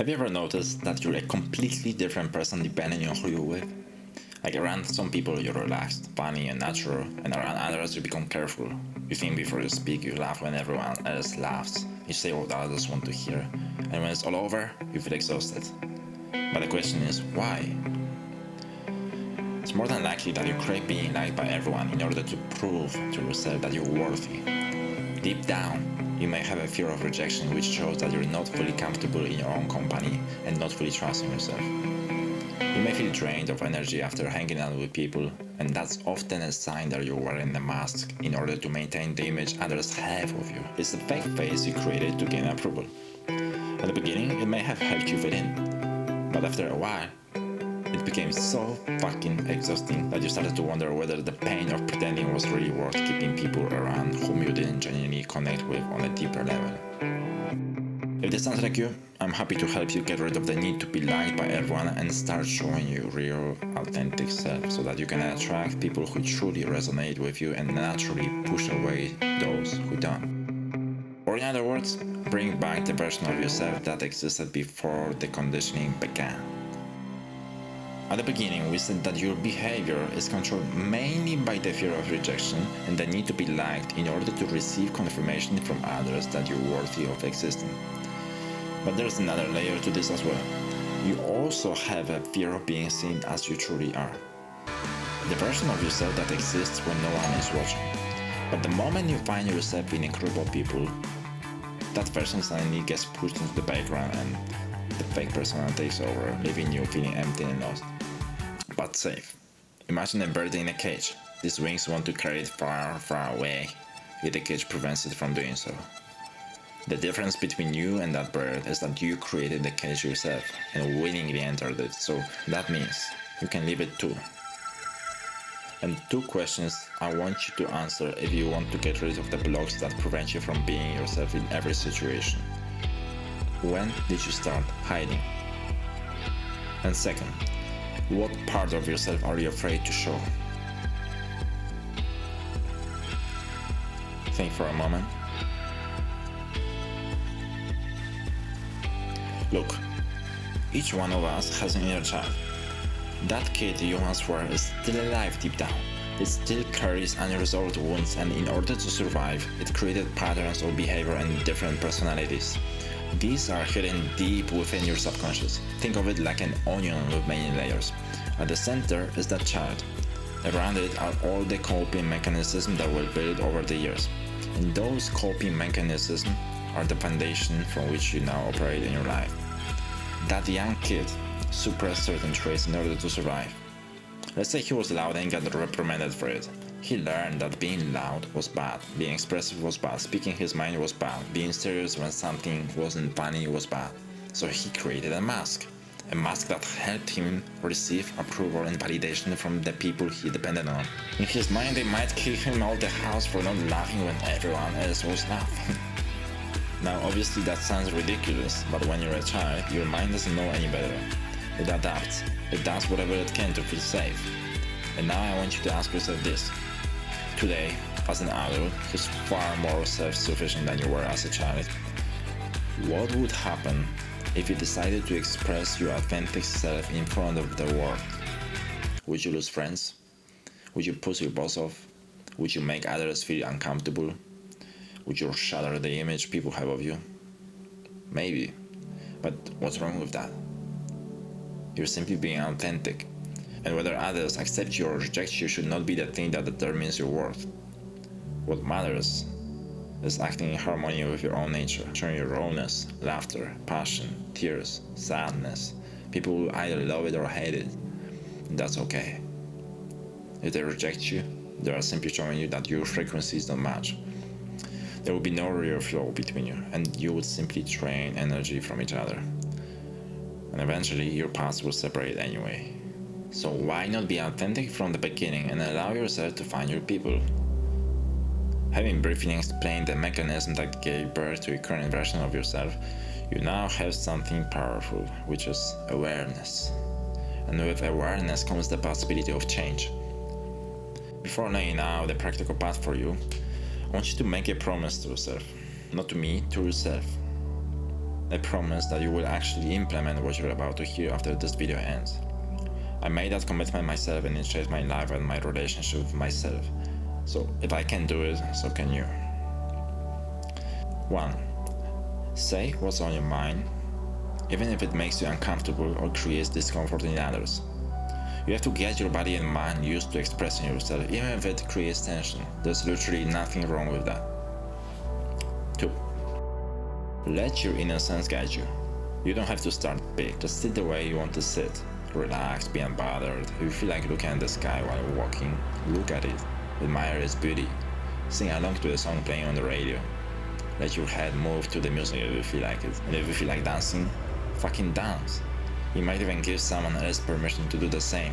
Have you ever noticed that you're a completely different person depending on who you're with? Like around some people you're relaxed, funny and natural, and around others you become careful. You think before you speak, you laugh when everyone else laughs, you say what others want to hear, and when it's all over, you feel exhausted. But the question is, why? It's more than likely that you crave being liked by everyone in order to prove to yourself that you're worthy. Deep down, you may have a fear of rejection which shows that you're not fully comfortable in your own company and not fully trusting yourself. You may feel drained of energy after hanging out with people, and that's often a sign that you're wearing a mask in order to maintain the image others have of you. It's the fake face you created to gain approval. At the beginning, it may have helped you fit in, but after a while, it became so fucking exhausting that you started to wonder whether the pain of pretending was really worth keeping people around whom you didn't genuinely connect with on a deeper level. If this sounds like you, I'm happy to help you get rid of the need to be liked by everyone and start showing your real, authentic self so that you can attract people who truly resonate with you and naturally push away those who don't. Or in other words, bring back the version of yourself that existed before the conditioning began. At the beginning, we said that your behavior is controlled mainly by the fear of rejection and the need to be liked in order to receive confirmation from others that you're worthy of existing. But there's another layer to this as well. You also have a fear of being seen as you truly are. The version of yourself that exists when no one is watching. But the moment you find yourself in a group of people, that version suddenly gets pushed into the background and the fake persona takes over, leaving you feeling empty and lost. But safe. Imagine a bird in a cage. These wings want to carry it far, far away, yet the cage prevents it from doing so. The difference between you and that bird is that you created the cage yourself and willingly entered it, so that means you can leave it too. And 2 questions I want you to answer if you want to get rid of the blocks that prevent you from being yourself in every situation. When did you start hiding? And second, what part of yourself are you afraid to show? Think for a moment. Look, each one of us has an inner child. That kid you once were is still alive deep down. It still carries unresolved wounds, and in order to survive, it created patterns of behavior and different personalities. These are hidden deep within your subconscious. Think of it like an onion with many layers. At the center is that child. Around it are all the coping mechanisms that were built over the years. And those coping mechanisms are the foundation from which you now operate in your life. That young kid suppressed certain traits in order to survive. Let's say he was loud and got reprimanded for it. He learned that being loud was bad, being expressive was bad, speaking his mind was bad, being serious when something wasn't funny was bad. So he created a mask that helped him receive approval and validation from the people he depended on. In his mind, they might kick him out the house for not laughing when everyone else was laughing. Now, obviously that sounds ridiculous, but when you're a child, your mind doesn't know any better. It adapts. It does whatever it can to feel safe. And now I want you to ask yourself this. Today, as an adult who's far more self-sufficient than you were as a child, what would happen if you decided to express your authentic self in front of the world? Would you lose friends? Would you push your boss off? Would you make others feel uncomfortable? Would you shatter the image people have of you? Maybe. But what's wrong with that? You're simply being authentic. And whether others accept you or reject you should not be the thing that determines your worth. What matters is acting in harmony with your own nature, showing your rawness, laughter, passion, tears, sadness. People will either love it or hate it. And that's okay. If they reject you, they are simply showing you that your frequencies don't match. There will be no real flow between you, and you would simply drain energy from each other. And eventually, your paths will separate anyway. So why not be authentic from the beginning and allow yourself to find your people? Having briefly explained the mechanism that gave birth to a current version of yourself, you now have something powerful, which is awareness. And with awareness comes the possibility of change. Before laying out the practical path for you, I want you to make a promise to yourself. Not to me, to yourself. I promise that you will actually implement what you're about to hear after this video ends. I made that commitment myself and it changed my life and my relationship with myself. So if I can do it, so can you. 1. Say what's on your mind, even if it makes you uncomfortable or creates discomfort in others. You have to get your body and mind used to expressing yourself, even if it creates tension. There's literally nothing wrong with that. 2. Let your innocence guide you. You don't have to start big, just sit the way you want to sit. Relax, be unbothered. If you feel like looking at the sky while you're walking, look at it. Admire its beauty. Sing along to the song playing on the radio. Let your head move to the music if you feel like it. And if you feel like dancing, fucking dance. You might even give someone else permission to do the same.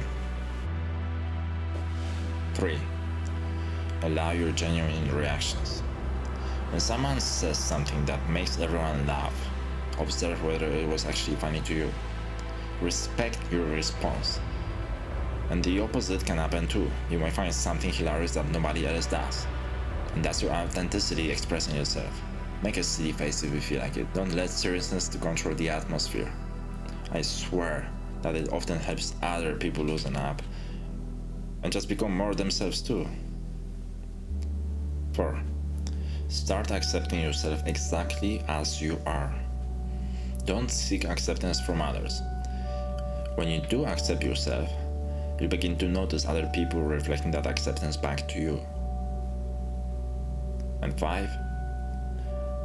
3. Allow your genuine reactions. When someone says something that makes everyone laugh, observe whether it was actually funny to you. Respect your response. And the opposite can happen too. You might find something hilarious that nobody else does. And that's your authenticity expressing yourself. Make a silly face if you feel like it. Don't let seriousness to control the atmosphere. I swear that it often helps other people loosen up and just become more themselves too. 4. Start accepting yourself exactly as you are. Don't seek acceptance from others. When you do accept yourself, you begin to notice other people reflecting that acceptance back to you. And 5.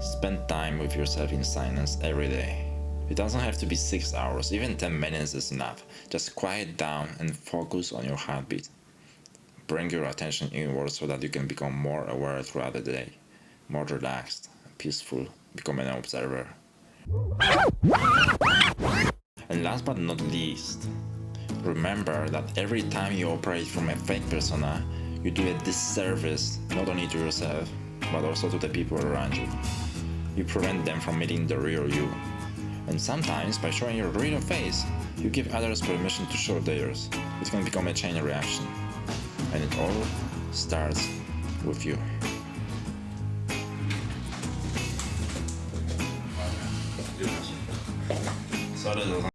Spend time with yourself in silence every day. It doesn't have to be 6 hours, even 10 minutes is enough. Just quiet down and focus on your heartbeat. Bring your attention inward so that you can become more aware throughout the day, more relaxed, peaceful, become an observer. And last but not least, remember that every time you operate from a fake persona, you do a disservice not only to yourself, but also to the people around you. You prevent them from meeting the real you. And sometimes, by showing your real face, you give others permission to show theirs. It can become a chain reaction. And it all starts with you. Sorry,